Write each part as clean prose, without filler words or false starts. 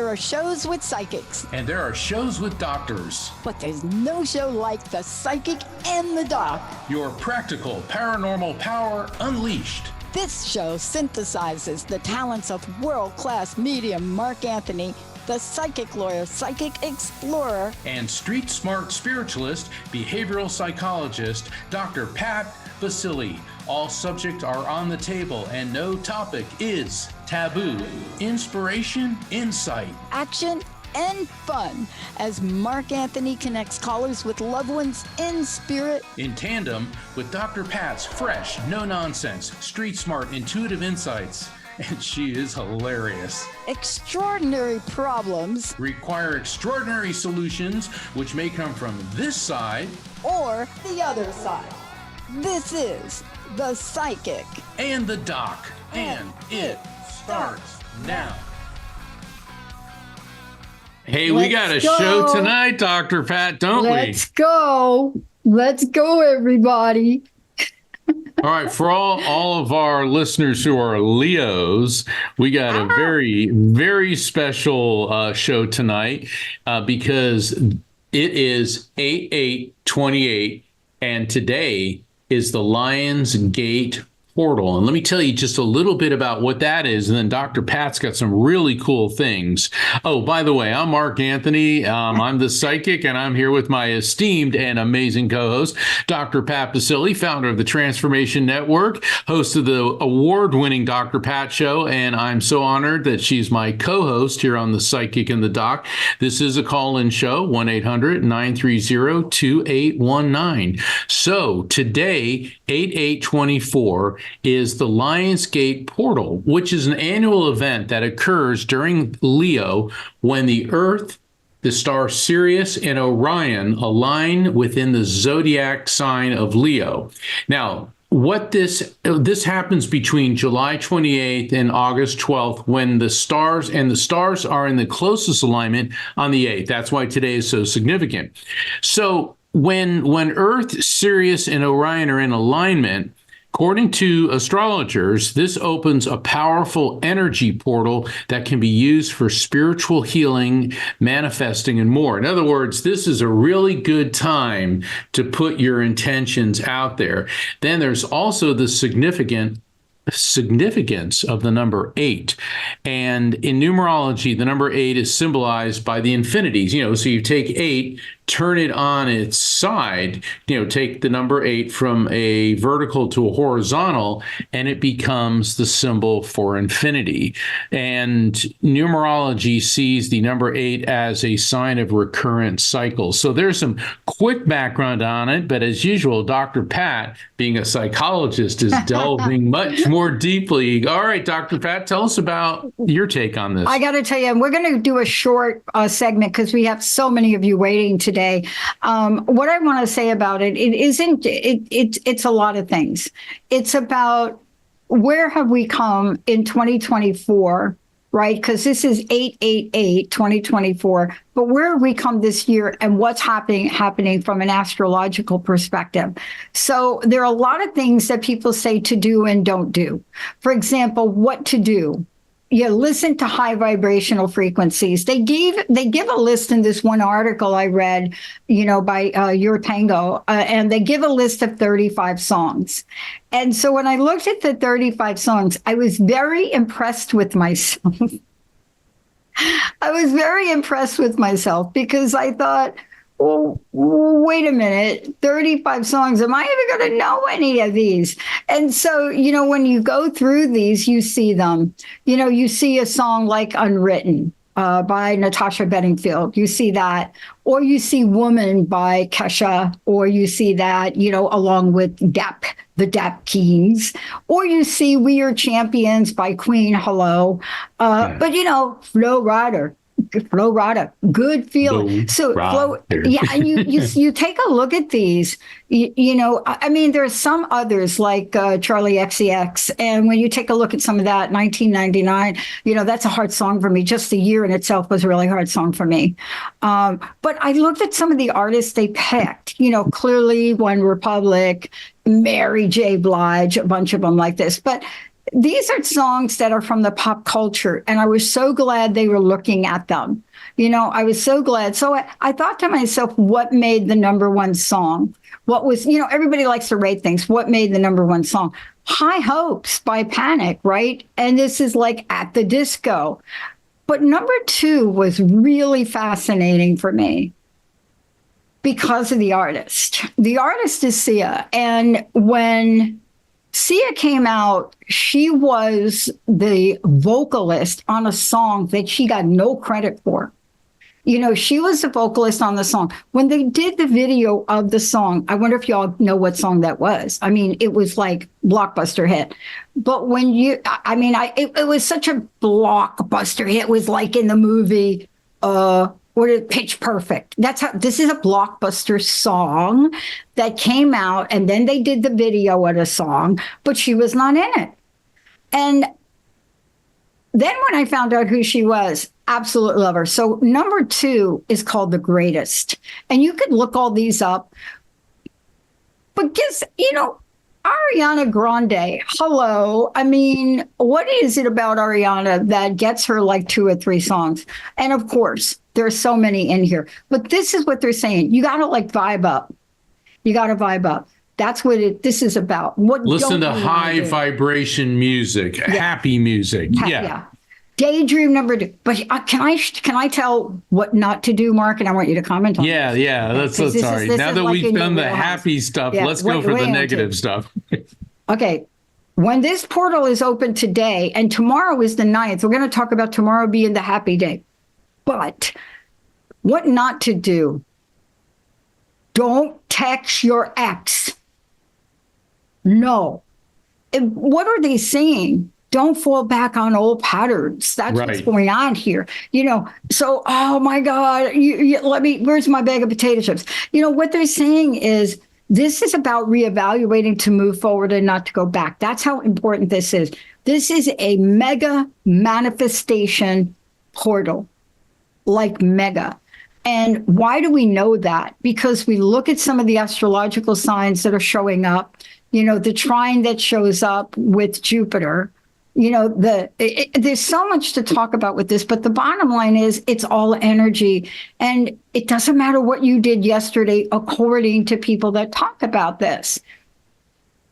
There are shows with psychics. And there are shows with doctors. But there's no show like The Psychic and the Doc. Your practical paranormal power unleashed. This show synthesizes the talents of world-class medium Mark Anthony, the psychic lawyer, psychic explorer, and street smart spiritualist, behavioral psychologist, Dr. Pat Baccili. All subjects are on the table and no topic is taboo. Inspiration, insight, action, and fun as Mark Anthony connects callers with loved ones in spirit. In tandem with Dr. Pat's fresh, no-nonsense, street-smart, intuitive insights. And she is hilarious. Extraordinary problems require extraordinary solutions, which may come from this side or the other side. This is The Psychic and the Doc, and it starts now. Hey, we got a show tonight, Dr. Pat, don't we? Let's go. Let's go, everybody. All right, for all of our listeners who are Leos, we got a very, very special show tonight because it is 8/8/28, and today is the Lionsgate portal. And let me tell you just a little bit about what that is. And then Dr. Pat's got some really cool things. Oh, by the way, I'm Mark Anthony. I'm the psychic, and I'm here with my esteemed and amazing co-host, Dr. Pat Baccili, founder of the Transformation Network, host of the award-winning Dr. Pat Show. And I'm so honored that she's my co-host here on The Psychic and the Doc. This is a call-in show, 1-800-930-2819. So today, 8/8/24, is the Lionsgate portal, which is an annual event that occurs during Leo when the Earth, the star Sirius, and Orion align within the zodiac sign of Leo. Now, what this happens between July 28th and August 12th when the stars are in the closest alignment on the 8th. That's why today is so significant. So when Earth, Sirius, and Orion are in alignment, according to astrologers, this opens a powerful energy portal that can be used for spiritual healing, manifesting, and more. In other words, this is a really good time to put your intentions out there. Then there's also the significance of the number 8. And in numerology, the number 8 is symbolized by the infinities. So you take 8, turn it on its side, take the number 8 from a vertical to a horizontal, and it becomes the symbol for infinity. And numerology sees the number 8 as a sign of recurrent cycles. So there's some quick background on it, but as usual, Dr. Pat, being a psychologist, is delving much more deeply. All right, Dr. Pat, tell us about your take on this. I got to tell you, we're going to do a short segment because we have so many of you waiting today. What I want to say about it's a lot of things. It's about where have we come in 2024, right? Because this is 8/8/8/2024. But where have we come this year and what's happening from an astrological perspective? So there are a lot of things that people say to do and don't do. For example, what to do. Listen to high vibrational frequencies. They give a list in this one article I read, by Your Tango, and they give a list of 35 songs. And so when I looked at the 35 songs, I was very impressed with myself. I was very impressed with myself because I thought, well, wait a minute, 35 songs. Am I even going to know any of these? And so, when you go through these, you see them. You see a song like Unwritten by Natasha Bedingfield. You see that. Or you see Woman by Kesha. Or you see that, along with the Dap Kings. Or you see We Are Champions by Queen. Hello. But, Flow Rada, good feeling. And you take a look at these. There's some others like Charlie XCX, and when you take a look at some of that, 1999, that's a hard song for me. Just the year in itself was a really hard song for me. But I looked at some of the artists they picked. Clearly One Republic, Mary J. Blige, a bunch of them like this, but these are songs that are from the pop culture, and I was so glad they were looking at them. I was so glad. So I thought to myself, what made the number one song? What was, everybody likes to rate things. What made the number one song? High Hopes by Panic, right? And this is like At the Disco. But number two was really fascinating for me because of the artist. The artist is Sia. And when Sia came out, she was the vocalist on a song that she got no credit for. She was the vocalist on the song. When they did the video of the song, I wonder if y'all know what song that was. I mean, it was like blockbuster hit. But when it was such a blockbuster hit. It was like in the movie, Pitch Perfect. This is a blockbuster song that came out, and then they did the video of the song, but she was not in it. And then when I found out who she was, absolute love her. So number two is called The Greatest. And you could look all these up. But Ariana Grande, hello. I mean, what is it about Ariana that gets her like 2 or 3 songs? And of course, there's so many in here. But this is what they're saying. You got to like vibe up. You got to vibe up. That's what this is about. Listen to high vibration music, happy music. Yeah. Daydream number 2. But can I tell what not to do, Mark? And I want you to comment on Yeah. That's sorry. Now that we've done the happy stuff, let's go for the negative stuff. Okay. When this portal is open today, and tomorrow is the 9th, we're going to talk about tomorrow being the happy day. But what not to do? Don't text your ex. No. What are they saying? Don't fall back on old patterns. That's right. What's going on here. So, oh my God, where's my bag of potato chips? What they're saying is this is about reevaluating to move forward and not to go back. That's how important this is. This is a mega manifestation portal, like mega. And why do we know that? Because we look at some of the astrological signs that are showing up, the trine that shows up with Jupiter. There's so much to talk about with this, but the bottom line is it's all energy. And it doesn't matter what you did yesterday, according to people that talk about this.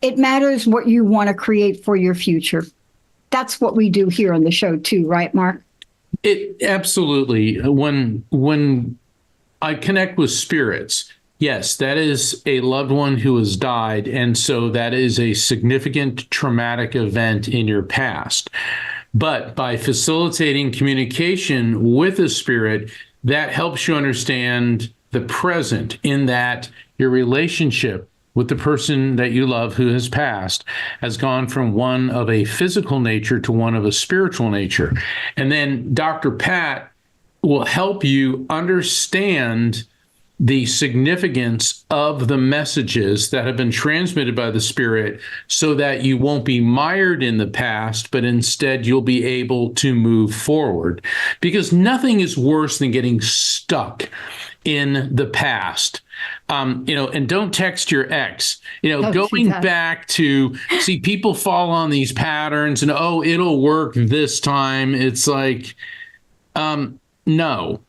It matters what you want to create for your future. That's what we do here on the show too, right, Mark? It absolutely. When I connect with spirits, yes, that is a loved one who has died. And so that is a significant traumatic event in your past. But by facilitating communication with a spirit, that helps you understand the present, in that your relationship with the person that you love who has passed has gone from one of a physical nature to one of a spiritual nature. And then Dr. Pat will help you understand the significance of the messages that have been transmitted by the spirit, so that you won't be mired in the past, but instead you'll be able to move forward. Because nothing is worse than getting stuck in the past. And don't text your ex. Going back to see people fall on these patterns and, it'll work this time. It's like, no.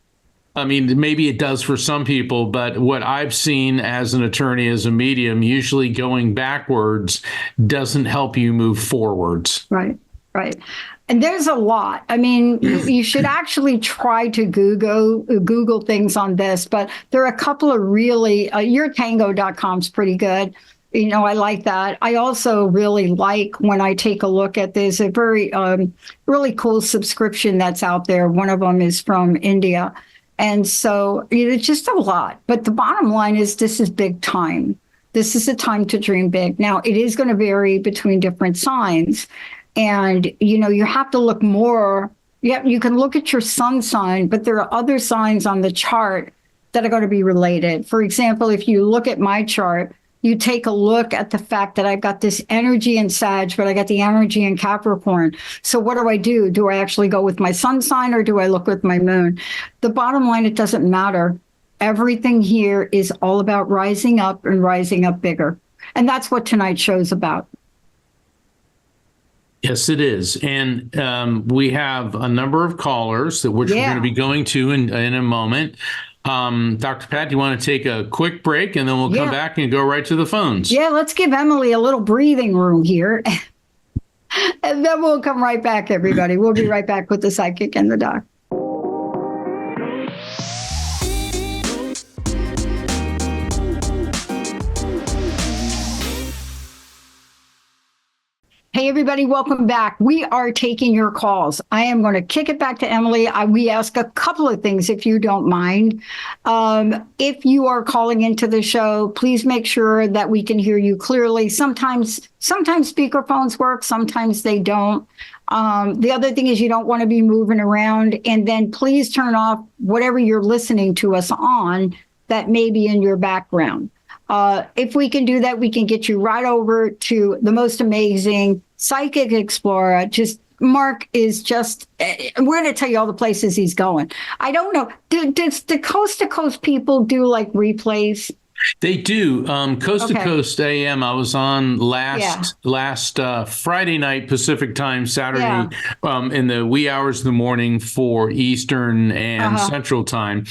I mean, maybe it does for some people, but what I've seen as an attorney, as a medium, usually going backwards doesn't help you move forwards. Right. And there's a lot. I mean, you should actually try to Google things on this, but there are a couple of really, yourtango.com is pretty good. I like that. I also really like when I take a look at this, a very really cool subscription that's out there. One of them is from India. And so it's just a lot. But the bottom line is this is big time. This is a time to dream big. Now, it is going to vary between different signs. And, you have to look more. Yeah, you can look at your sun sign, but there are other signs on the chart that are going to be related. For example, if you look at my chart, you take a look at the fact that I've got this energy in Sag, but I got the energy in Capricorn. So what do? Do I actually go with my sun sign, or do I look with my moon? The bottom line, it doesn't matter. Everything here is all about rising up and rising up bigger. And that's what tonight's show's about. Yes, it is. And we have a number of callers that which we're going to be going to in a moment. Dr. Pat, do you want to take a quick break and then we'll come back and go right to the phones? Yeah, let's give Emily a little breathing room here. And then we'll come right back, everybody. We'll be right back with the psychic and the doc. Hey, everybody, welcome back. We are taking your calls. I am going to kick it back to Emily. We ask a couple of things, if you don't mind. If you are calling into the show, please make sure that we can hear you clearly. Sometimes speakerphones work, sometimes they don't. The other thing is you don't want to be moving around. And then please turn off whatever you're listening to us on that may be in your background. If we can do that, we can get you right over to the most amazing psychic explorer. Mark is we're going to tell you all the places he's going. I don't know. Does the Coast to Coast people do like replays? They do. Coast to Coast AM. I was on last Friday night Pacific time, Saturday in the wee hours of the morning for Eastern and Central time.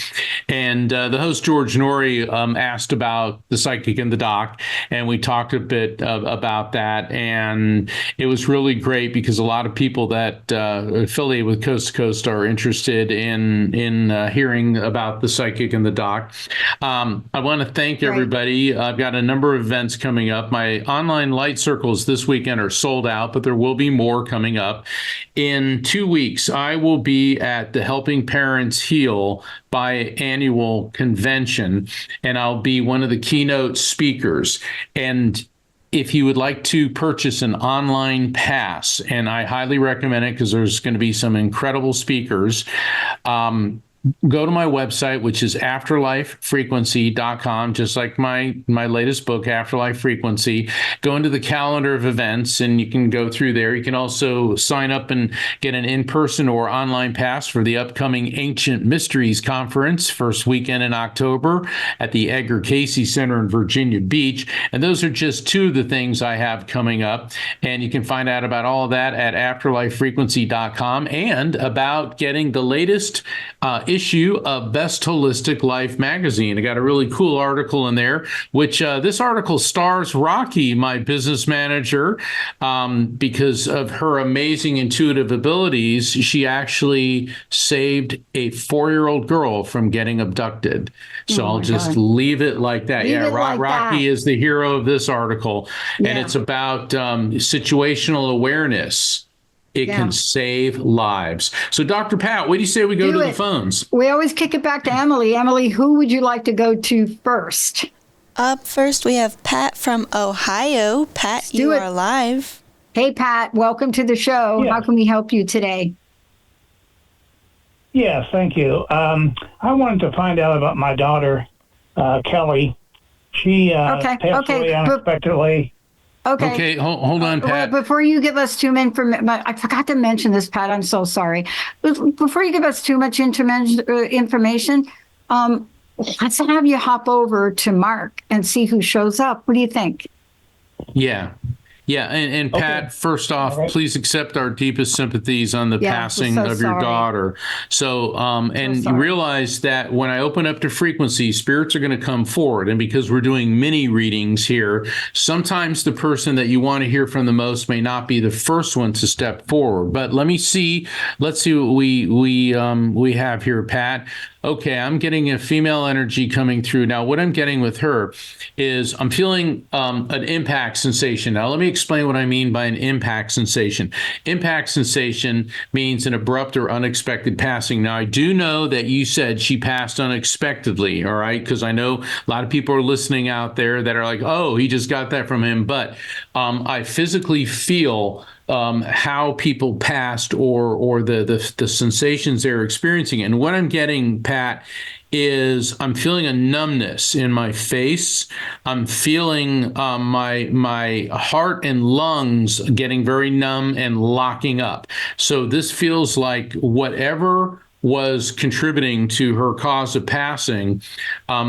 And the host, George Norrie, asked about the psychic and the doc, and we talked a bit about that. And it was really great because a lot of people that affiliate with Coast to Coast are interested in hearing about the psychic and the doc. I want to thank everybody. I've got a number of events coming up. My online light circles this weekend are sold out, but there will be more coming up. In 2 weeks, I will be at the Helping Parents Heal biannual convention, and I'll be one of the keynote speakers. And if you would like to purchase an online pass, and I highly recommend it because there's going to be some incredible speakers, go to my website, which is afterlifefrequency.com, just like my latest book, Afterlife Frequency. Go into the calendar of events, and you can go through there. You can also sign up and get an in-person or online pass for the upcoming Ancient Mysteries Conference, first weekend in October at the Edgar Cayce Center in Virginia Beach. And those are just two of the things I have coming up. And you can find out about all of that at afterlifefrequency.com, and about getting the latest issue of Best Holistic Life magazine. I got a really cool article in there, which this article stars Rocky, my business manager, because of her amazing intuitive abilities. She actually saved a 4-year-old girl from getting abducted. So I'll just leave it like that. Rocky is the hero of this article, and it's about situational awareness. It can save lives. So, Dr. Pat, what do you say we go to the phones? We always kick it back to Emily. Emily, who would you like to go to first? Up first, we have Pat from Ohio. Pat, you are live. Hey, Pat, welcome to the show. How can we help you today? Yes, thank you. I wanted to find out about my daughter, Kelly. She passed away unexpectedly. Okay, hold on, Pat. Before you give us too much information, I forgot to mention this, Pat. I'm so sorry. Before you give us too much information, let's have you hop over to Mark and see who shows up. What do you think? Yeah, and Pat, first off, please accept our deepest sympathies on the passing of your daughter. So, you realize that when I open up to frequency, spirits are going to come forward. And because we're doing mini readings here, sometimes the person that you want to hear from the most may not be the first one to step forward. But let's see what we have here, Pat. Okay, I'm getting a female energy coming through. Now, what I'm getting with her is I'm feeling an impact sensation. Now, let me explain what I mean by an impact sensation. Impact sensation means an abrupt or unexpected passing. Now, I do know that you said she passed unexpectedly, all right? Because I know a lot of people are listening out there that are like, oh, he just got that from him. But I physically feel how people passed or the sensations they're experiencing. And what I'm getting, Pat, is I'm feeling a numbness in my face. I'm feeling my heart and lungs getting very numb and locking up. So this feels like whatever was contributing to her cause of passing,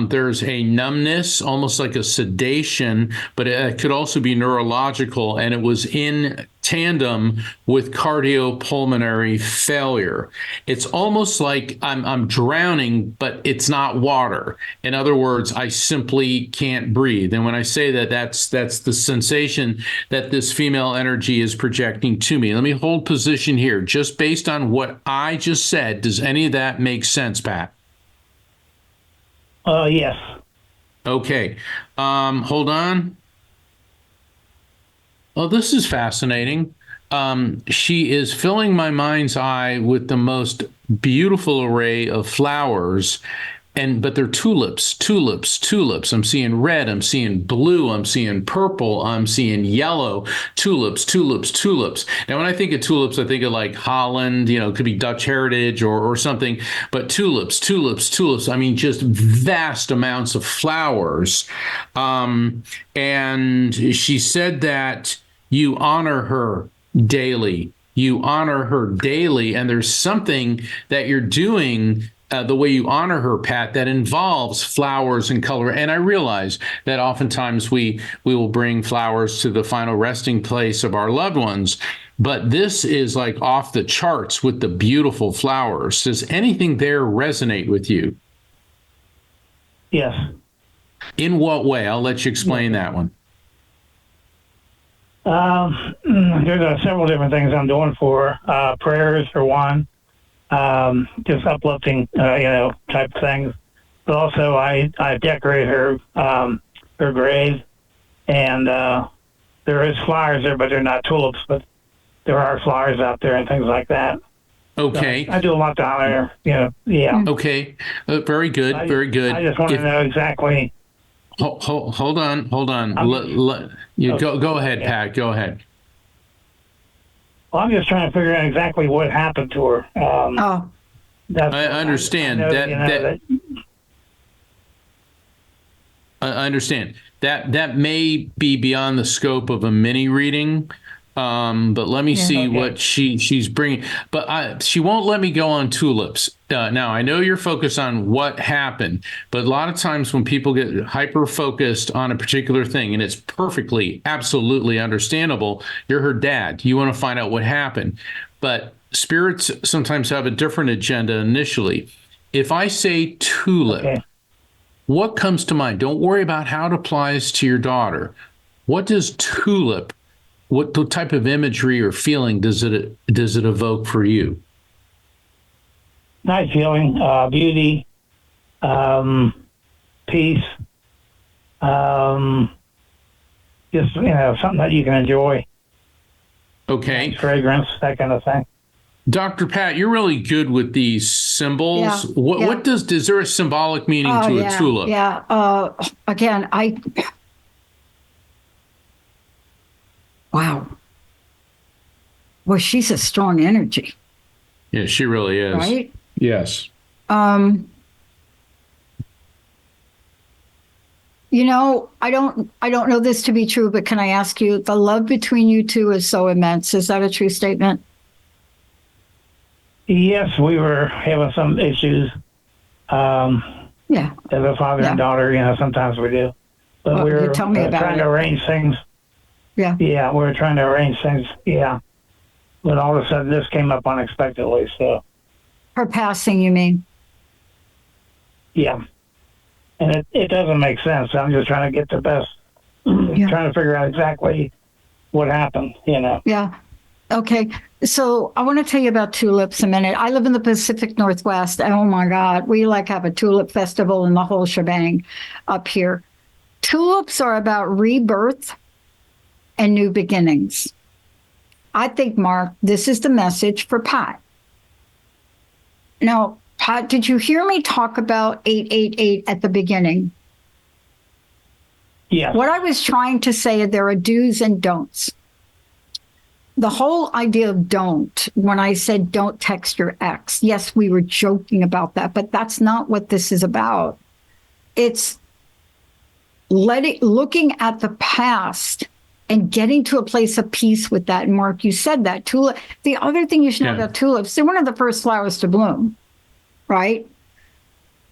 there's a numbness, almost like a sedation, but it could also be neurological, and it was intense tandem with cardiopulmonary failure. It's almost like I'm drowning, but it's not water. In other words, I simply can't breathe. And when I say that, that's the sensation that this female energy is projecting to me. Let me hold position here. Just based on what I just said, does any of that make sense, Pat? Yes. Okay. Hold on. Oh, this is fascinating. She is filling my mind's eye with the most beautiful array of flowers, but they're tulips, tulips, tulips. I'm seeing red, I'm seeing blue, I'm seeing purple, I'm seeing yellow, tulips, tulips, tulips. Now, when I think of tulips, I think of like Holland, it could be Dutch heritage or something, but tulips, tulips, tulips. I mean, just vast amounts of flowers. And she said that you honor her daily. You honor her daily, and there's something that you're doing the way you honor her, Pat, that involves flowers and color. And I realize that oftentimes we will bring flowers to the final resting place of our loved ones, but this is like off the charts with the beautiful flowers. Does anything there resonate with you? Yes. In what way? I'll let you explain that one. There's several different things I'm doing for her. Prayers for one. Just uplifting, type of things. But also, I decorate her grave, and there is flowers there, but they're not tulips. But there are flowers out there and things like that. Okay. So I do a lot to honor her. Yeah. Okay. Very good. Very good. I just want to know exactly. Hold on. Go ahead, Pat. Go ahead. Well, I'm just trying to figure out exactly what happened to her. I understand I understand that may be beyond the scope of a mini reading. But let me see what she's bringing. But she won't let me go on tulips. Now, I know you're focused on what happened, but a lot of times when people get hyper-focused on a particular thing, and it's perfectly, absolutely understandable, you're her dad. You want to find out what happened. But spirits sometimes have a different agenda initially. If I say tulip, what comes to mind? Don't worry about how it applies to your daughter. What does tulip, what type of imagery or feeling does it evoke for you? Nice feeling, beauty, peace, just something that you can enjoy. Okay. Nice fragrance, that kind of thing. Dr. Pat, you're really good with these symbols. Yeah. What is there a symbolic meaning to a tulip? Yeah. Again, wow. Well, she's a strong energy. Yeah, she really is. Right? Yes. I don't know this to be true, but can I ask you, the love between you two is so immense. Is that a true statement? Yes, we were having some issues. As a father and daughter, sometimes we do. But we were trying to arrange things. Yeah. Yeah, we were trying to arrange things. Yeah. But all of a sudden, this came up unexpectedly. So. Her passing, you mean? Yeah. And it doesn't make sense. I'm just trying to get the best, trying to figure out exactly what happened, Yeah. Okay. So I want to tell you about tulips a minute. I live in the Pacific Northwest. And oh my God, we have a tulip festival and the whole shebang up here. Tulips are about rebirth and new beginnings. I think, Mark, this is the message for Pat. Now, Pat, did you hear me talk about 888 at the beginning? Yeah. What I was trying to say, there are do's and don'ts. The whole idea of don't, when I said don't text your ex, yes, we were joking about that, but that's not what this is about. It's looking at the past and getting to a place of peace with that. And Mark, you said that. The other thing you should know about tulips, they're one of the first flowers to bloom, right?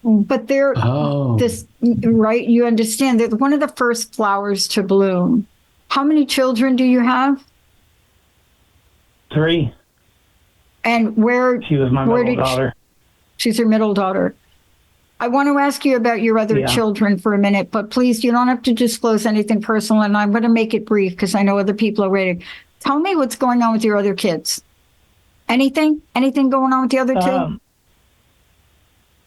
But they're right? You understand, they're one of the first flowers to bloom. How many children do you have? 3. And where She was my middle daughter. She's your middle daughter. I want to ask you about your other children for a minute, but please, you don't have to disclose anything personal, and I'm going to make it brief because I know other people are waiting. Tell me what's going on with your other kids. Anything? Anything going on with the other two?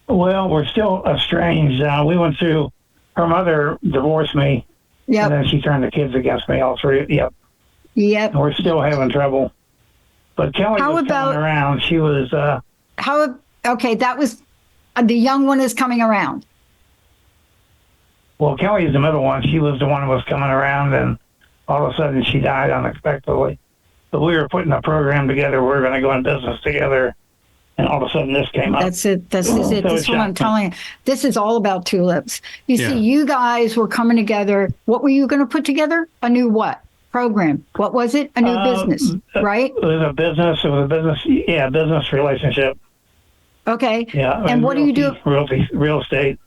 Well, we're still estranged. We went through, her mother divorced me, and then she turned the kids against me, all 3. Yep. And we're still having trouble. But Kelly was coming around. She was... Okay, that was... the young one is coming around. Well, Kelly's the middle one. She was the one who was coming around, and all of a sudden she died unexpectedly. But we were putting a program together. We were going to go in business together, and all of a sudden this came up. That's it. This is it. This is what I'm telling you. This is all about tulips. You see, you guys were coming together. What were you going to put together? A new what? Program. What was it? A new business, right? It was a business. Yeah, business relationship. Okay. Yeah. And what do you do? Real estate.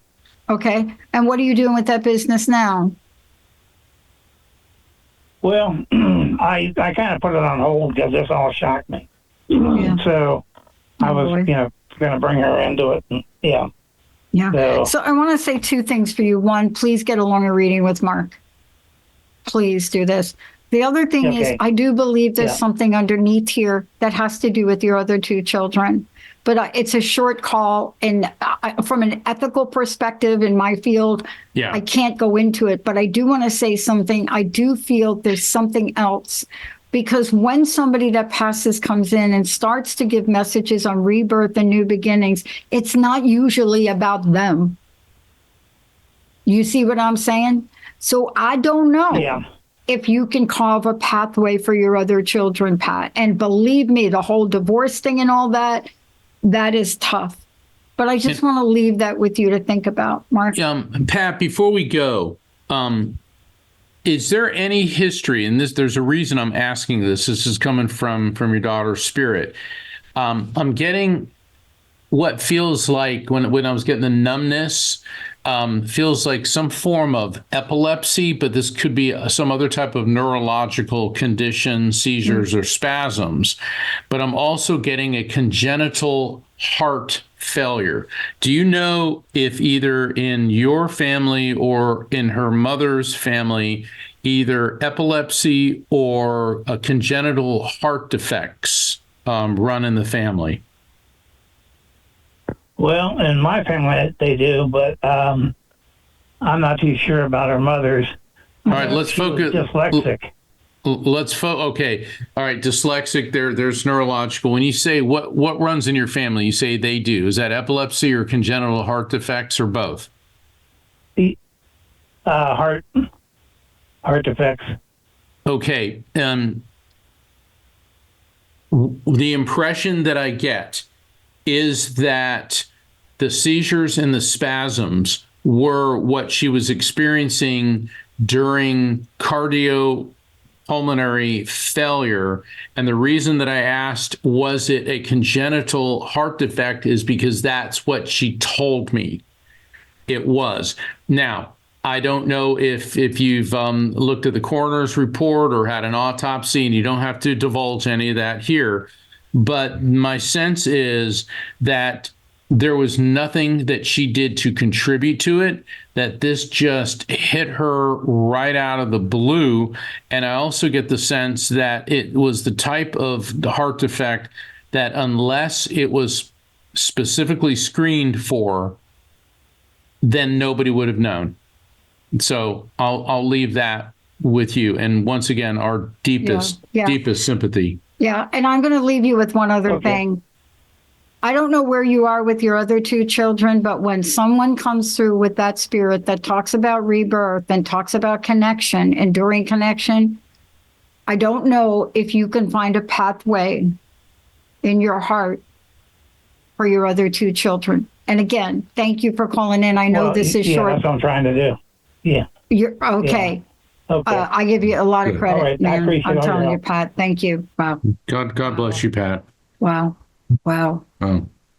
Okay. And what are you doing with that business now? Well, I kind of put it on hold because this all shocked me. Yeah. So I was, going to bring her into it. And, yeah. So I want to say 2 things for you. One, please get a longer reading with Mark. Please do this. The other thing is, I do believe there's something underneath here that has to do with your other 2 children. But it's a short call, and from an ethical perspective in my field, I can't go into it. But I do want to say something. I do feel there's something else, because when somebody that passes comes in and starts to give messages on rebirth and new beginnings, it's not usually about them. You see what I'm saying? So I don't know if you can carve a pathway for your other children, Pat. And believe me, the whole divorce thing and all that, that is tough. But I just want to leave that with you to think about, Mark. Pat, before we go, is there any history, and there's a reason I'm asking this. This is coming from your daughter's spirit. I'm getting what feels like when I was getting the numbness, feels like some form of epilepsy, but this could be some other type of neurological condition, seizures or spasms. But I'm also getting a congenital heart failure. Do you know if either in your family or in her mother's family, either epilepsy or a congenital heart defects run in the family? Well, in my family, they do, but I'm not too sure about her mother's. All right, let's focus. Dyslexic. Okay. All right, dyslexic. There's neurological. When you say what runs in your family, you say they do. Is that epilepsy or congenital heart defects or both? Heart defects. Okay. The impression that I get is that the seizures and the spasms were what she was experiencing during cardiopulmonary failure. And the reason that I asked, was it a congenital heart defect, is because that's what she told me it was. Now, I don't know if you've looked at the coroner's report or had an autopsy, and you don't have to divulge any of that here. But my sense is that there was nothing that she did to contribute to it, that this just hit her right out of the blue. And I also get the sense that it was the type of the heart defect that unless it was specifically screened for, then nobody would have known. So I'll leave that with you. And once again, our deepest sympathy. Yeah, and I'm going to leave you with one other thing. I don't know where you are with your other 2 children, but when someone comes through with that spirit that talks about rebirth and talks about connection, enduring connection, I don't know if you can find a pathway in your heart for your other 2 children. And again, thank you for calling in. I know this is short. That's what I'm trying to do. Yeah. You're okay. Yeah. Okay. I give you a lot of credit, right. man. I'm telling you, Pat. Thank you. Wow. God bless you, Pat. Wow. Oh.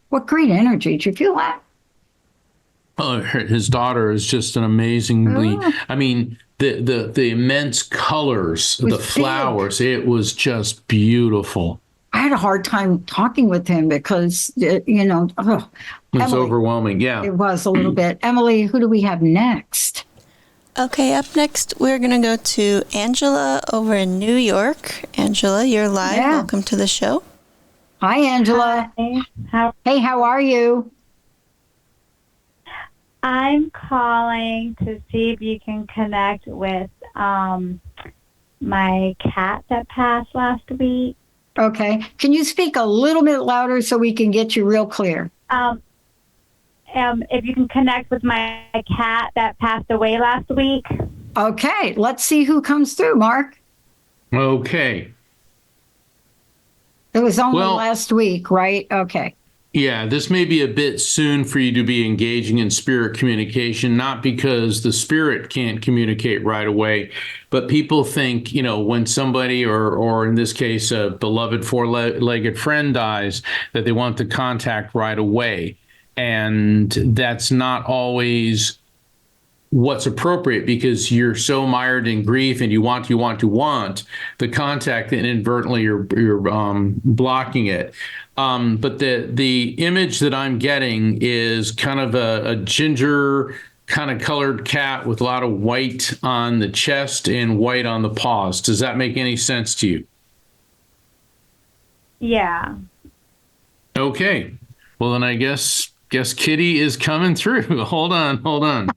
What great energy. Did you feel that? Oh, his daughter is just an amazingly, I mean, the immense colors, the flowers, it was just beautiful. I had a hard time talking with him because, It's Emily, overwhelming. Yeah. it was a little bit. Emily, who do we have next? Okay, up next, we're going to go to Angela over in New York. Angela, you're live. Yeah. Welcome to the show. Hi, Angela. Hey, how are you? I'm calling to see if you can connect with my cat that passed last week. Okay. Can you speak a little bit louder so we can get you real clear? If you can connect with my cat that passed away last week. Okay. Let's see who comes through, Mark. Okay. It was only last week, right? Okay. Yeah, this may be a bit soon for you to be engaging in spirit communication, not because the spirit can't communicate right away, but people think, when somebody, or in this case, a beloved four-legged friend dies, that they want the contact right away. And that's not always what's appropriate, because you're so mired in grief and you want the contact, and inadvertently you're blocking it. But the image that I'm getting is kind of a ginger kind of colored cat with a lot of white on the chest and white on the paws. Does that make any sense to you? Yeah. Okay. Well, then I guess Kitty is coming through. Hold on.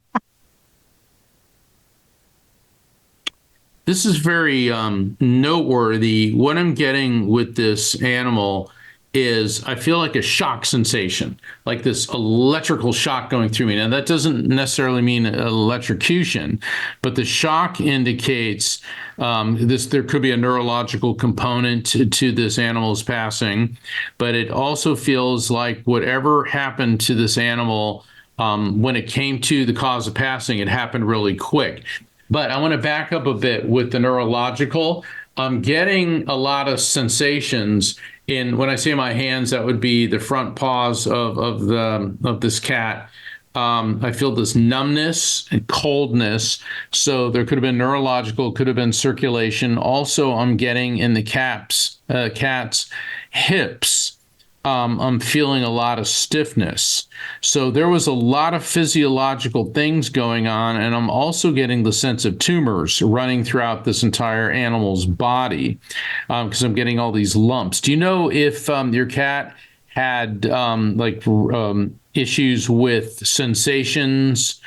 This is very noteworthy. What I'm getting with this animal is I feel like a shock sensation, like this electrical shock going through me. Now, that doesn't necessarily mean electrocution, but the shock indicates there could be a neurological component to this animal's passing, but it also feels like whatever happened to this animal, when it came to the cause of passing, it happened really quick. But I want to back up a bit with the neurological. I'm getting a lot of sensations when I say my hands, that would be the front paws of this cat. I feel this numbness and coldness. So there could have been neurological, could have been circulation. Also, I'm getting in the cat's hips. I'm feeling a lot of stiffness. So there was a lot of physiological things going on, and I'm also getting the sense of tumors running throughout this entire animal's body, because I'm getting all these lumps. Do you know if your cat had issues with sensations,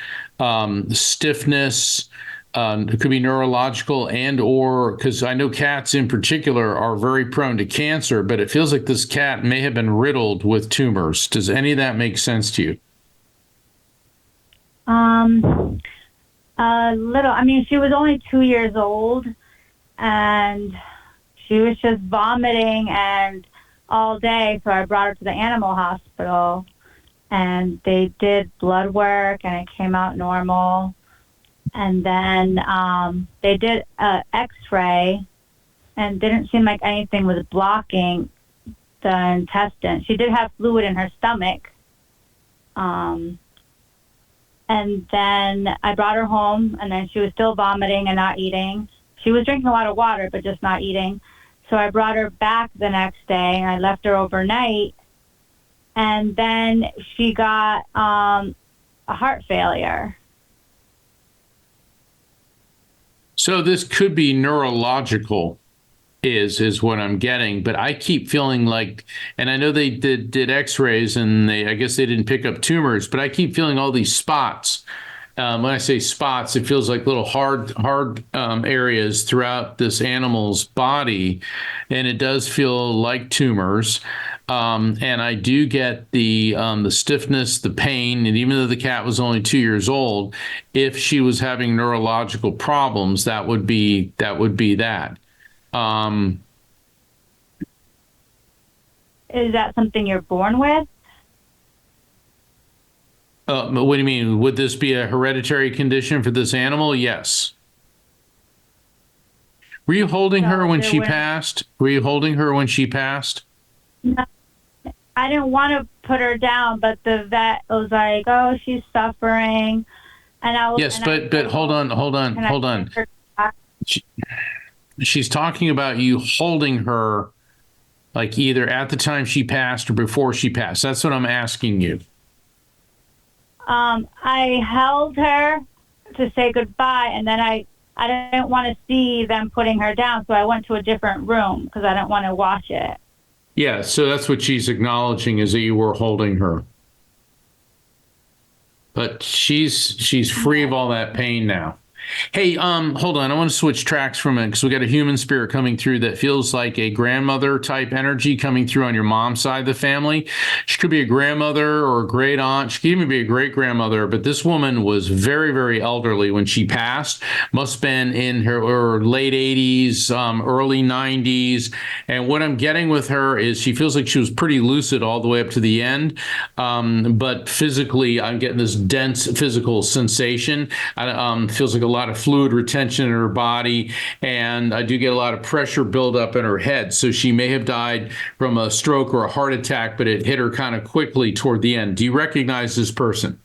stiffness? It could be neurological, or because I know cats in particular are very prone to cancer, but it feels like this cat may have been riddled with tumors. Does any of that make sense to you? A little. I mean, she was only 2 years old, and she was just vomiting and all day. So I brought her to the animal hospital, and they did blood work, and it came out normal. And then they did an X-ray, and didn't seem like anything was blocking the intestine. She did have fluid in her stomach. And then I brought her home, and then she was still vomiting and not eating. She was drinking a lot of water, but just not eating. So I brought her back the next day, and I left her overnight. And then she got a heart failure. So this could be neurological, is what I'm getting, but I keep feeling like, and I know they did X-rays, and I guess they didn't pick up tumors, but I keep feeling all these spots. When I say spots, it feels like little hard areas throughout this animal's body, and it does feel like tumors. And I do get the stiffness, the pain, and even though the cat was only 2 years old, if she was having neurological problems, that would be that. Is that something you're born with? What do you mean? Would this be a hereditary condition for this animal? Yes. Were you holding her when she passed? Were you holding her when she passed? No, I didn't want to put her down, but the vet was like, "Oh, she's suffering," and I was. Yes, but hold on. She's talking about you holding her Like either at the time she passed or before she passed? That's what I'm asking you. I held her to say goodbye, and then I didn't want to see them putting her down, so I went to a different room because I didn't want to watch it. Yeah, so that's what she's acknowledging, is that you were holding her. But she's free of all that pain now. Hey, hold on. I want to switch tracks for a minute because we got a human spirit coming through that feels like a grandmother type energy coming through on your mom's side of the family. She could be a grandmother or a great aunt. She could even be a great grandmother. But this woman was very, very elderly when she passed. Must have been in her late 80s, early 90s. And what I'm getting with her is she feels like she was pretty lucid all the way up to the end. But physically, I'm getting this dense physical sensation. Feels like a lot of fluid retention in her body, and I do get a lot of pressure buildup in her head. So she may have died from a stroke or a heart attack, but it hit her kind of quickly toward the end. Do you recognize this person?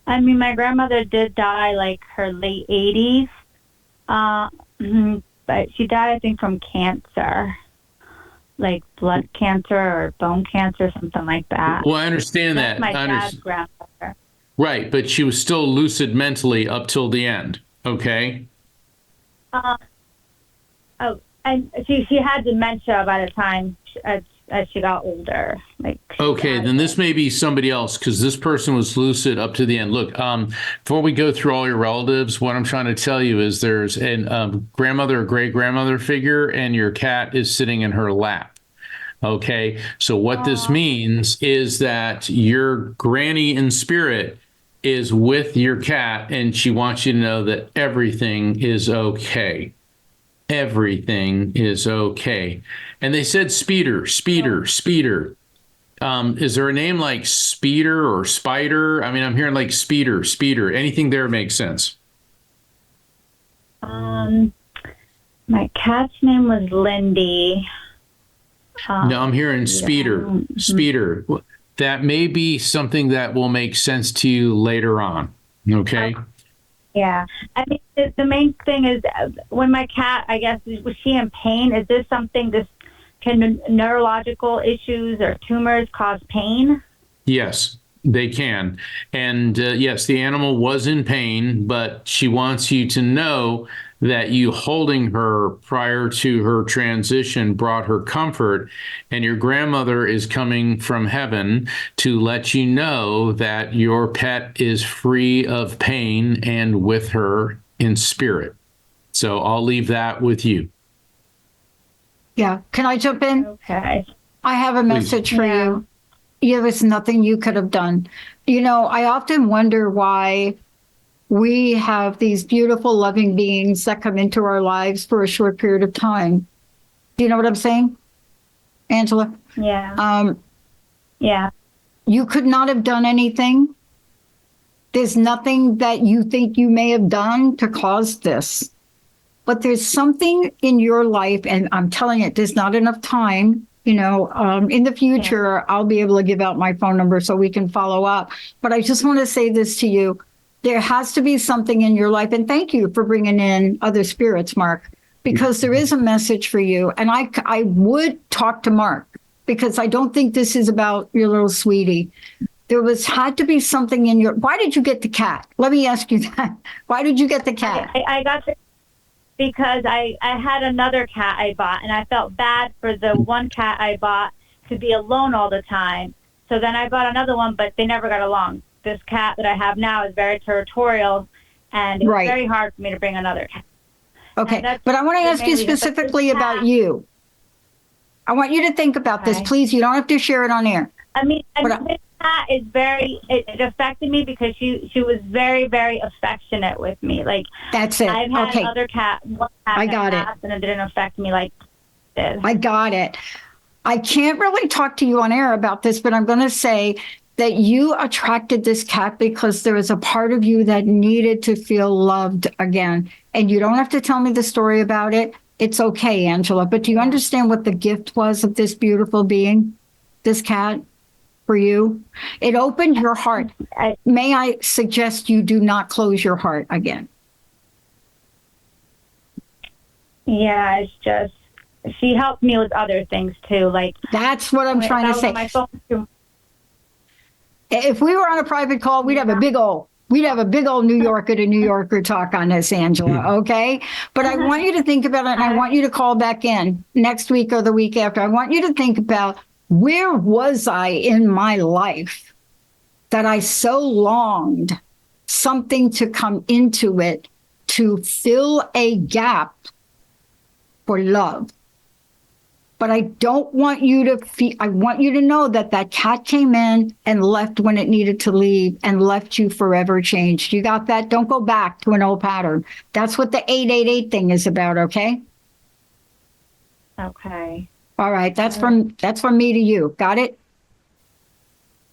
I mean, my grandmother did die like her late 80s, but she died, I think, from cancer, like blood cancer or bone cancer, something like that. Well, I understand That's that. my dad's grandmother. Right, but she was still lucid mentally up till the end, okay? And she had dementia by the time as she got older. Okay, then this may be somebody else because this person was lucid up to the end. Look, before we go through all your relatives, what I'm trying to tell you is there's a grandmother or great-grandmother figure, and your cat is sitting in her lap. Okay, so what this means is that your granny in spirit is with your cat, and she wants you to know that everything is okay. Everything is okay. And they said Speeder. Is there a name like Speeder or Spider? I mean, I'm hearing like Speeder. Anything there makes sense? My cat's name was Lindy. No, I'm hearing Speeder. Yeah. Speeder. That may be something that will make sense to you later on. Okay. Yeah. I mean, the main thing is when my cat, I guess, was she in pain? Is this something, can neurological issues or tumors cause pain? Yes, they can. And yes, the animal was in pain, but she wants you to know that you holding her prior to her transition brought her comfort, and your grandmother is coming from heaven to let you know that your pet is free of pain and with her in spirit. So I'll leave that with you. Yeah. Can I jump in? Okay. I have a message for you. There was nothing you could have done. You know, I often wonder why we have these beautiful, loving beings that come into our lives for a short period of time. Do you know what I'm saying, Angela? Yeah. Yeah. You could not have done anything. There's nothing that you think you may have done to cause this. But there's something in your life, and I'm telling you, there's not enough time. You know, in the future, I'll be able to give out my phone number so we can follow up. But I just want to say this to you. There has to be something in your life. And thank you for bringing in other spirits, Mark, because there is a message for you. And I would talk to Mark because I don't think this is about your little sweetie. There had to be something in your, why did you get the cat? Let me ask you that. Why did you get the cat? I got the, because I had another cat I bought, and I felt bad for the one cat I bought to be alone all the time. So then I bought another one, but they never got along. This cat that I have now is very territorial, and it's very hard for me to bring another cat. Okay, but I want to ask you specifically about you. I want you to think about this, please. You don't have to share it on air. I mean this cat is it affected me because she was very, very affectionate with me. Like, that's it. I've had one cat I got it. And it didn't affect me like this. I got it. I can't really talk to you on air about this, but I'm going to say that you attracted this cat because there was a part of you that needed to feel loved again. And you don't have to tell me the story about it. It's okay, Angela. But do you understand what the gift was of this beautiful being, this cat, for you? It opened your heart. May I suggest you do not close your heart again? Yeah, it's just, she helped me with other things too. Like That's what I'm trying to if I was say. on my phone too- If we were on a private call, we'd have a big old New Yorker to New Yorker talk on this, Angela. Okay. But I want you to think about it, and I want you to call back in next week or the week after. I want you to think about, where was I in my life that I so longed something to come into it to fill a gap for love. But I don't want you to feel, I want you to know that that cat came in and left when it needed to leave and left you forever changed. You got that? Don't go back to an old pattern. That's what the 888 thing is about, okay? Okay. All right. That's from me to you. Got it?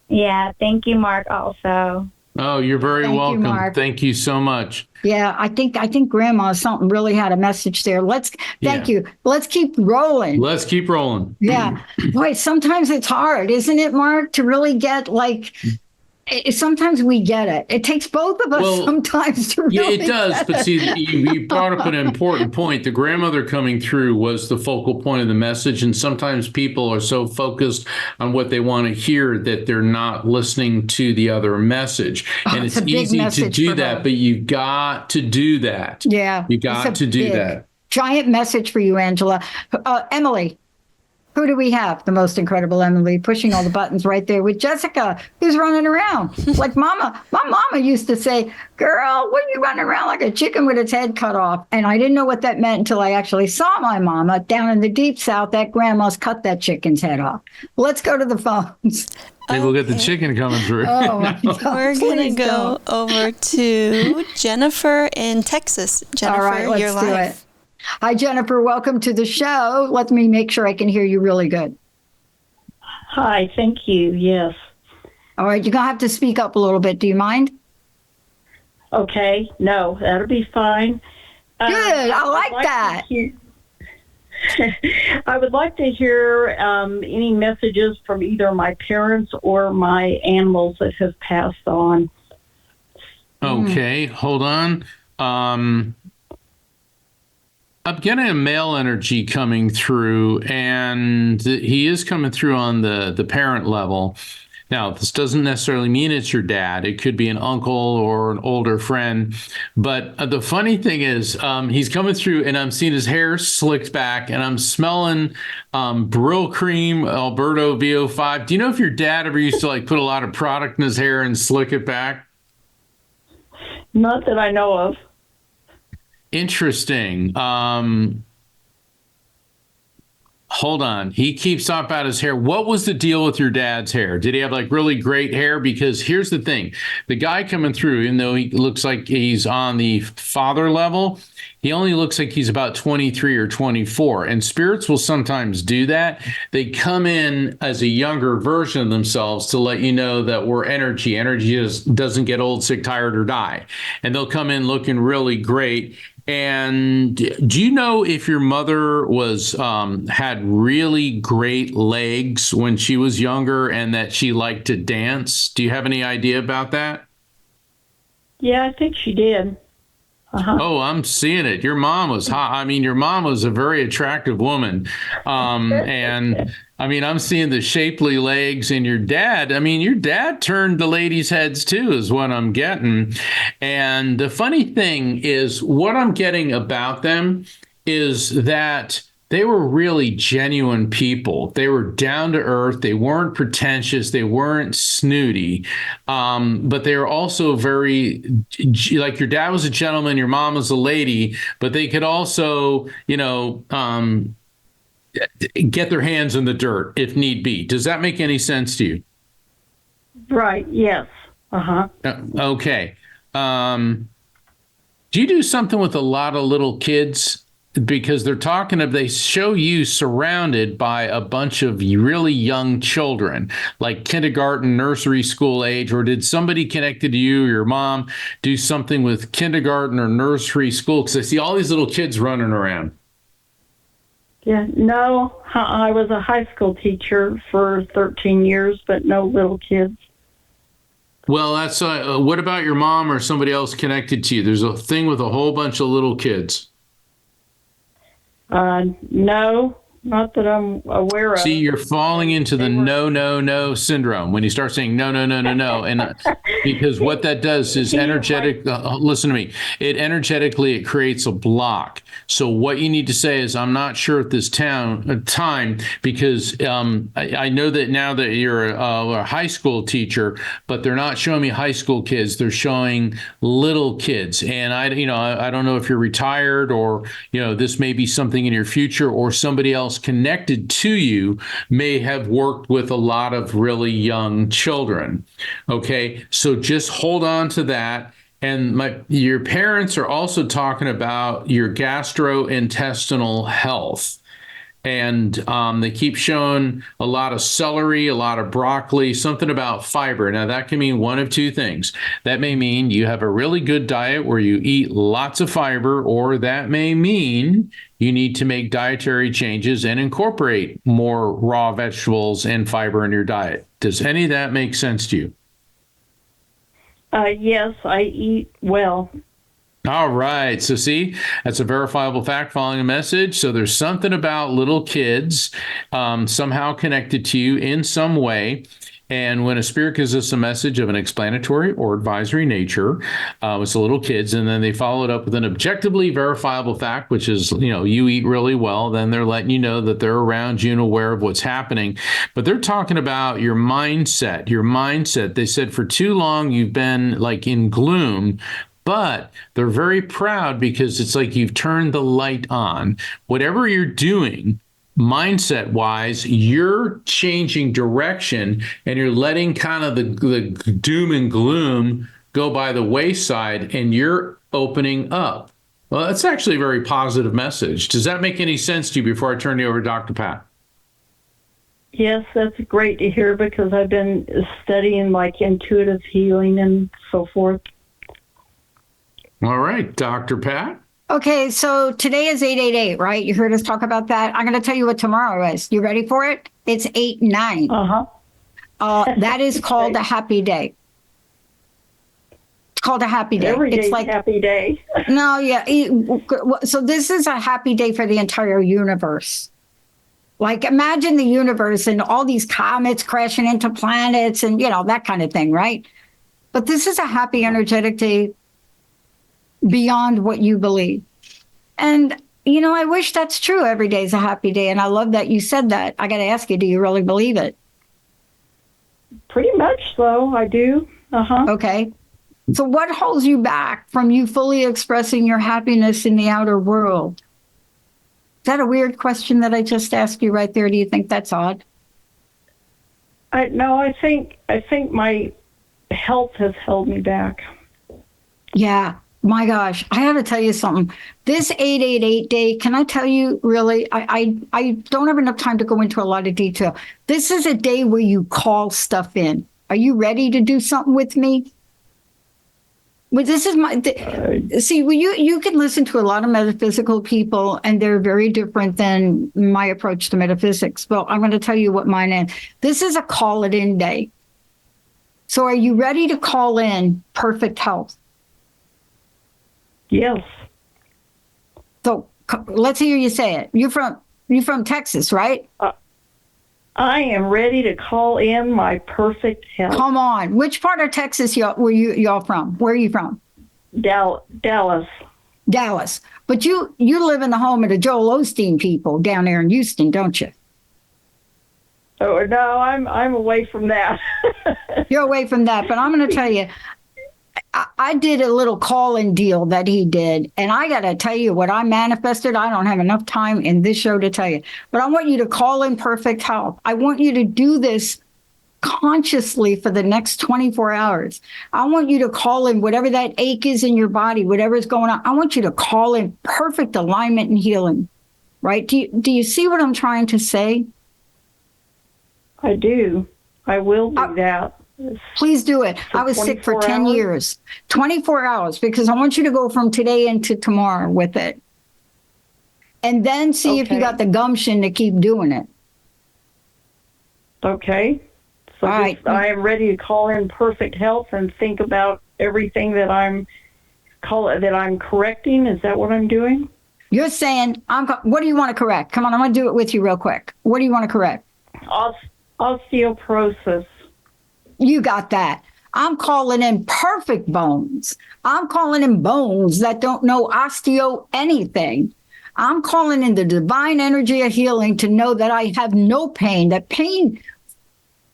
Yeah. Thank you, Mark. Also. Oh, you're very Thank you, welcome. Mark. Thank you so much. Yeah, I think Grandma something really had a message there. Thank you. Let's keep rolling. Let's keep rolling. Yeah. Boy, sometimes it's hard, isn't it, Mark, to really get sometimes we get it. It takes both of us sometimes to really Yeah, it does. get But it. see, you brought up an important point. The grandmother coming through was the focal point of the message. And sometimes people are so focused on what they want to hear that they're not listening to the other message. And it's it's a big easy to message do for that, her. but you've got to do that. Yeah. You it's got a to do big, that. Giant message for you, Angela. Emily. Who do we have? The most incredible Emily, pushing all the buttons right there with Jessica, who's running around like Mama. My mama used to say, "Girl, what are you running around like a chicken with its head cut off?" And I didn't know what that meant until I actually saw my mama down in the deep south. That grandma's cut that chicken's head off. Let's go to the phones. Maybe we'll get the chicken coming through. Oh, my God. We're going to Please go don't. over to Jennifer in Texas. Jennifer, All right, let's you're do live. it. Hi, Jennifer. Welcome to the show. Let me make sure I can hear you really good. Hi, thank you. Yes. All right, you're going to have to speak up a little bit. Do you mind? Okay. No, that'll be fine. Good. I would like to that. hear- I would like to hear any messages from either my parents or my animals that have passed on. Okay, hold on. I'm getting a male energy coming through, and he is coming through on the parent level. Now, this doesn't necessarily mean it's your dad. It could be an uncle or an older friend. But the funny thing is, he's coming through, and I'm seeing his hair slicked back, and I'm smelling Brill Cream Alberto VO5. Do you know if your dad ever used to put a lot of product in his hair and slick it back? Not that I know of. Interesting. Hold on. He keeps talking about his hair. What was the deal with your dad's hair? Did he have really great hair? Because here's the thing. The guy coming through, even though he looks like he's on the father level, he only looks like he's about 23 or 24. And spirits will sometimes do that. They come in as a younger version of themselves to let you know that we're energy. Energy just doesn't get old, sick, tired, or die. And they'll come in looking really great. And do you know if your mother was had really great legs when she was younger and that she liked to dance? Do you have any idea about that? Yeah, I think she did. Uh-huh. Oh, I'm seeing it. Your mom was hot. I mean, your mom was a very attractive woman. And I mean, I'm seeing the shapely legs, and your dad turned the ladies' heads too, is what I'm getting. And the funny thing is, what I'm getting about them is that they were really genuine people. They were down to earth. They weren't pretentious. They weren't snooty. But they were also very, your dad was a gentleman, your mom was a lady, but they could also, get their hands in the dirt if need be. Does that make any sense to you? Right, yes. Uh-huh. Okay. Do you do something with a lot of little kids? Because they show you surrounded by a bunch of really young children, like kindergarten, nursery school age, or did somebody connected to you, your mom, do something with kindergarten or nursery school? Because I see all these little kids running around. Yeah, no, I was a high school teacher for 13 years, but no little kids. Well, that's what about your mom or somebody else connected to you? There's a thing with a whole bunch of little kids. No, Not that I'm aware of. See, you're falling into the no, no, no syndrome when you start saying no, no, no, no, no. And because what that does is energetic, listen to me, it creates a block. So what you need to say is, I'm not sure at this time, because I know that now that you're a high school teacher, but they're not showing me high school kids. They're showing little kids. And I don't know if you're retired or, this may be something in your future, or somebody else connected to you may have worked with a lot of really young children. Okay, so just hold on to that. And your parents are also talking about your gastrointestinal health. And they keep showing a lot of celery, a lot of broccoli, something about fiber. Now, that can mean one of two things. That may mean you have a really good diet where you eat lots of fiber, or that may mean you need to make dietary changes and incorporate more raw vegetables and fiber in your diet. Does any of that make sense to you? Yes, I eat well. All right. So see, that's a verifiable fact following a message. So there's something about little kids somehow connected to you in some way. And when a spirit gives us a message of an explanatory or advisory nature, it's the little kids, and then they follow it up with an objectively verifiable fact, which is, you eat really well, then they're letting you know that they're around you and aware of what's happening. But they're talking about your mindset. They said for too long you've been like in gloom, but they're very proud because it's like you've turned the light on. Whatever you're doing, mindset wise, you're changing direction, and you're letting kind of the doom and gloom go by the wayside, and you're opening up. Well, that's actually a very positive message. Does that make any sense to you before I turn you over to Dr. Pat? Yes, that's great to hear, because I've been studying like intuitive healing and so forth. All right, Dr. Pat. Okay, so today is 888, right? You heard us talk about that. I'm going to tell you what tomorrow is. You ready for it? It's 89. That is called a happy day. It's called a happy day. Every day's it's like happy day. No, yeah. So this is a happy day for the entire universe. Like, imagine the universe and all these comets crashing into planets and, that kind of thing, right? But this is a happy, energetic day beyond what you believe. And, I wish that's true. Every day is a happy day. And I love that you said that. I got to ask you, do you really believe it? Pretty much so, I do. Okay. So what holds you back from you fully expressing your happiness in the outer world? Is that a weird question that I just asked you right there? Do you think that's odd? No, I think my health has held me back. Yeah. My gosh, I have to tell you something. This 888 day, can I tell you, really, I don't have enough time to go into a lot of detail. This is a day where you call stuff in. Are you ready to do something with me? Well, this is you can listen to a lot of metaphysical people, and they're very different than my approach to metaphysics. Well, I'm going to tell you what mine is. This is a call it in day. So are you ready to call in perfect health? Yes. So let's hear you say it. You're from Texas, right? I am ready to call in my perfect health. Come on. Which part of Texas were y'all from? Where are you from? Dallas. Dallas. But you live in the home of the Joel Osteen people down there in Houston, don't you? Oh no, I'm away from that. You're away from that, but I'm going to tell you, I did a little call-in deal that he did, and I got to tell you what I manifested. I don't have enough time in this show to tell you, but I want you to call in perfect health. I want you to do this consciously for the next 24 hours. I want you to call in whatever that ache is in your body, whatever's going on. I want you to call in perfect alignment and healing, right? Do you see what I'm trying to say? I do. I will do that. Please do it. I was sick for 10 years. 24 hours, because I want you to go from today into tomorrow with it. And then see if you got the gumption to keep doing it. Okay. So I am ready to call in perfect health and think about everything that I'm correcting. Is that what I'm doing? You're saying, what do you want to correct? Come on, I'm going to do it with you real quick. What do you want to correct? Osteoporosis. You got that. I'm calling in perfect bones. I'm calling in bones that don't know osteo anything. I'm calling in the divine energy of healing to know that I have no pain, that pain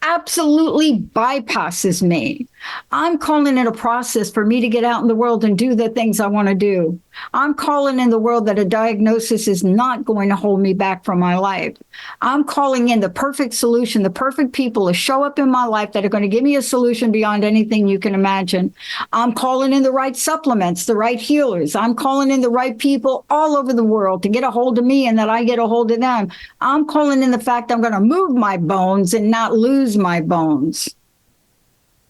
absolutely bypasses me. I'm calling it a process for me to get out in the world and do the things I want to do. I'm calling in the world that a diagnosis is not going to hold me back from my life. I'm calling in the perfect solution, the perfect people to show up in my life that are going to give me a solution beyond anything you can imagine. I'm calling in the right supplements, the right healers. I'm calling in the right people all over the world to get a hold of me and that I get a hold of them. I'm calling in the fact I'm going to move my bones and not lose my bones.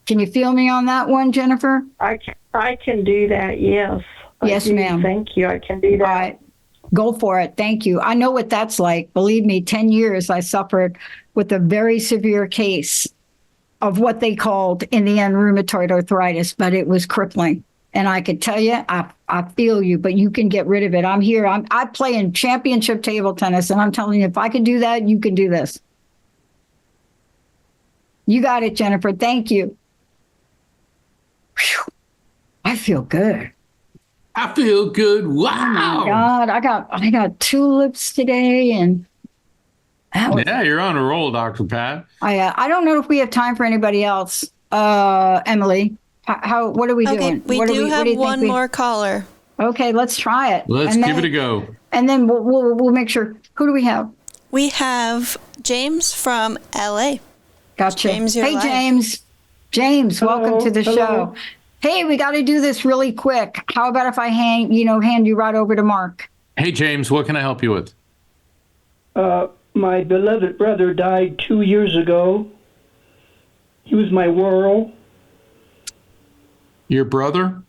Can you feel me on that one, Jennifer? I can do that, yes. Yes, ma'am. Thank you. I can do that. All right. Go for it. Thank you. I know what that's like. Believe me, 10 years I suffered with a very severe case of what they called in the end rheumatoid arthritis, but it was crippling. And I could tell you, I feel you, but you can get rid of it. I'm here. I play in championship table tennis, and I'm telling you, if I could do that, you can do this. You got it, Jennifer. Thank you. Whew. I feel good. I feel good. Wow. Oh my God, I got tulips today, and Yeah, you're on a roll, Dr. Pat. I don't know if we have time for anybody else. Emily, what are we doing? We do have one more caller. Okay, let's try it. Let's give it a go. And then we'll make sure. Who do we have? We have James from LA. Gotcha. James, you're hey, live. James. James, Hello, welcome to the show. Hey, we got to do this really quick. How about if I hand you right over to Mark? Hey, James, what can I help you with? My beloved brother died 2 years ago. He was my world. Your brother?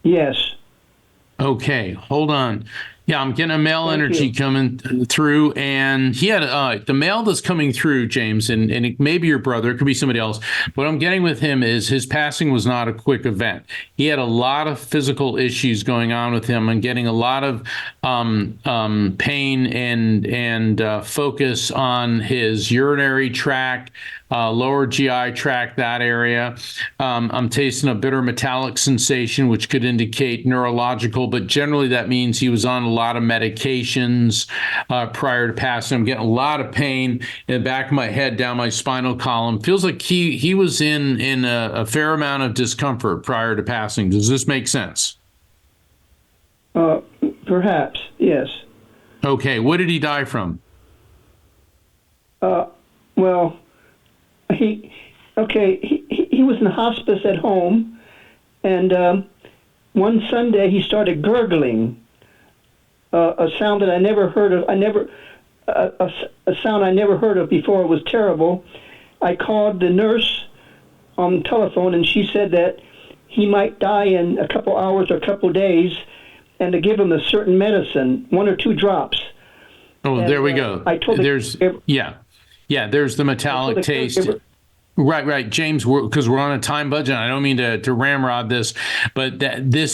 Yes. Okay, hold on. Yeah, I'm getting a male energy coming through, and he had the male that's coming through, James, and it may be your brother, it could be somebody else. What I'm getting with him is his passing was not a quick event. He had a lot of physical issues going on with him, and getting a lot of pain and focus on his urinary tract, lower GI tract, that area. I'm tasting a bitter metallic sensation, which could indicate neurological, but generally that means he was on a lot of medications prior to passing. I'm getting a lot of pain in the back of my head, down my spinal column. Feels like he was in a fair amount of discomfort prior to passing. Does this make sense? Perhaps, yes. Okay, what did he die from? Well, he was in hospice at home, and one Sunday he started gurgling, a sound that I never heard of. A sound I never heard of before. It was terrible. I called the nurse on the telephone, and she said that he might die in a couple hours or a couple days, and to give him a certain medicine, 1 or 2 drops. Oh, and there we go. I told there's there's the metallic taste. Right, James, because we're on a time budget. I don't mean to ramrod this, but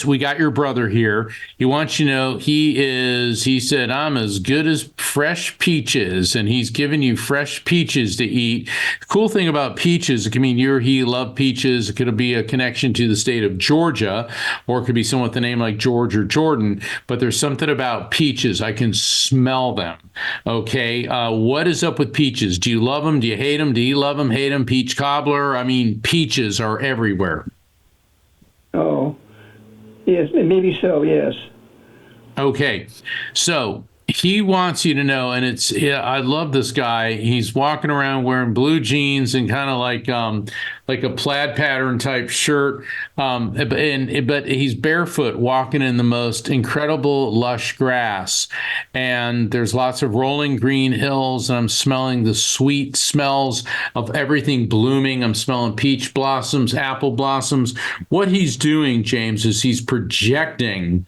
we got your brother here. He wants you to know he said, I'm as good as fresh peaches, and he's giving you fresh peaches to eat. The cool thing about peaches, it can mean you or he love peaches. It could be a connection to the state of Georgia, or it could be someone with a name like George or Jordan, but there's something about peaches. I can smell them. Okay, what is up with peaches? Do you love them? Do you hate them? Do you love them, hate them? Peach cobbler? I mean, peaches are everywhere. Oh, yes, maybe so, yes. Okay, so he wants you to know, and I love this guy. He's walking around wearing blue jeans and kind of like a plaid pattern type shirt, but he's barefoot walking in the most incredible lush grass, and there's lots of rolling green hills, and I'm smelling the sweet smells of everything blooming. I'm smelling peach blossoms, apple blossoms. What he's doing, James, is he's projecting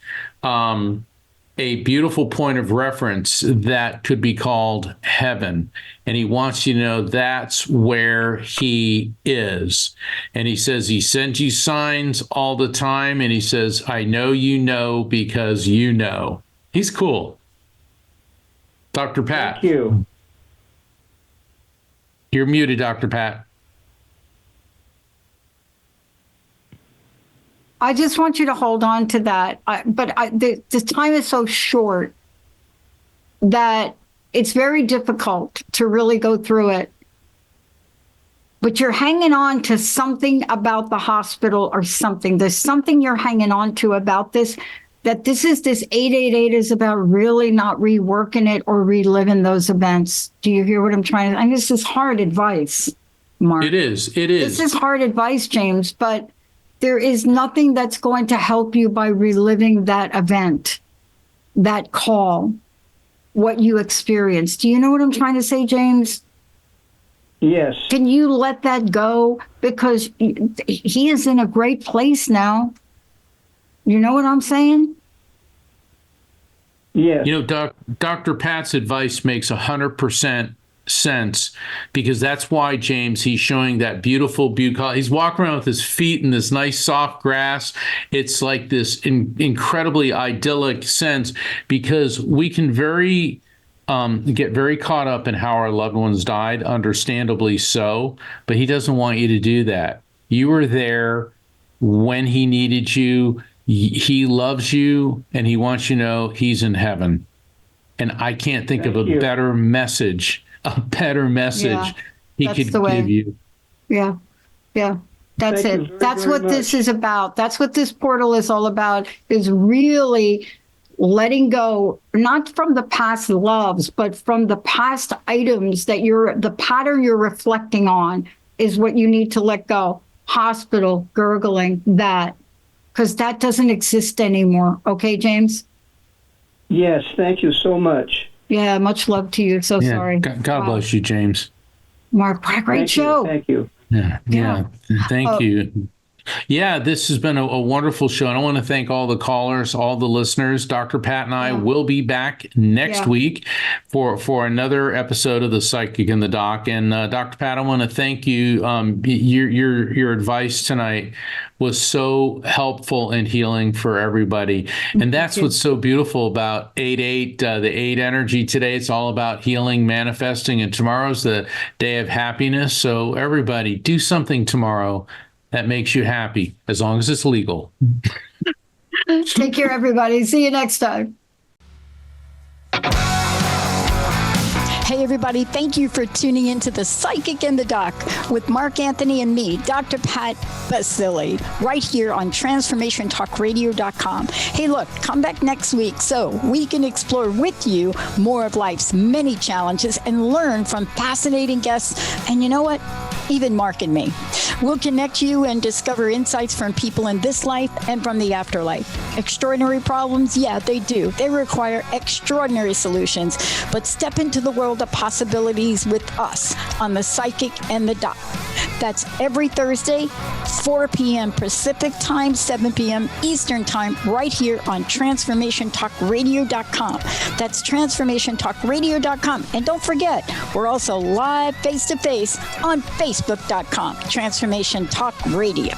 a beautiful point of reference that could be called heaven. And he wants you to know that's where he is. And he says he sends you signs all the time. And he says, I know you know because you know. He's cool. Dr. Pat. Thank you. You're muted, Dr. Pat. I just want you to hold on to that. The time is so short that it's very difficult to really go through it. But you're hanging on to something about the hospital or something. There's something you're hanging on to about this, that this 888 is about really not reworking it or reliving those events. Do you hear what I'm trying to? I mean, this is hard advice, Mark. It is. It is. This is hard advice, James, but there is nothing that's going to help you by reliving that event, that call, what you experienced. Do you know what I'm trying to say, James? Yes. Can you let that go? Because he is in a great place now. You know what I'm saying? Yes. You know, Dr. Pat's advice makes 100% sense, because that's why, James, he's showing that beautiful bucolic. He's walking around with his feet in this nice soft grass. It's like this incredibly idyllic sense, because we can get very caught up in how our loved ones died, understandably so, but he doesn't want you to do that. You were there when he needed you. He loves you, and he wants you to know he's in heaven. And I can't think of a better message he could give you. Yeah. Yeah. That's Thank it. you That's very what this much. is about. That's what this portal is all about, is really letting go, not from the past loves, but from the past items that the pattern you're reflecting on is what you need to let go. Hospital, gurgling, that, because that doesn't exist anymore. Okay, James? Yes. Thank you so much. Yeah, much love to you. So sorry. God bless you, James. Mark, what a great show. Thank you. Yeah. Thank you. Yeah, this has been a wonderful show. And I want to thank all the callers, all the listeners. Dr. Pat and I will be back next week for another episode of The Psychic and the Doc. And Dr. Pat, I want to thank you. Your advice tonight was so helpful and healing for everybody. And that's what's so beautiful about 8-8, the 8 energy today. It's all about healing, manifesting, and tomorrow's the day of happiness. So everybody, do something tomorrow that makes you happy, as long as it's legal. Take care, everybody. See you next time. Hey, everybody, thank you for tuning into The Psychic and the Doc with Mark Anthony and me, Dr. Pat Baccili, right here on TransformationTalkRadio.com. Hey, look, come back next week so we can explore with you more of life's many challenges and learn from fascinating guests. And you know what? Even Mark and me. We'll connect you and discover insights from people in this life and from the afterlife. Extraordinary problems? Yeah, they do. They require extraordinary solutions. But step into the world of possibilities with us on The Psychic and the Doc. That's every Thursday, 4 p.m. Pacific Time, 7 p.m. Eastern Time, right here on TransformationTalkRadio.com. That's TransformationTalkRadio.com. And don't forget, we're also live face-to-face on Facebook.com, Transformation Talk Radio.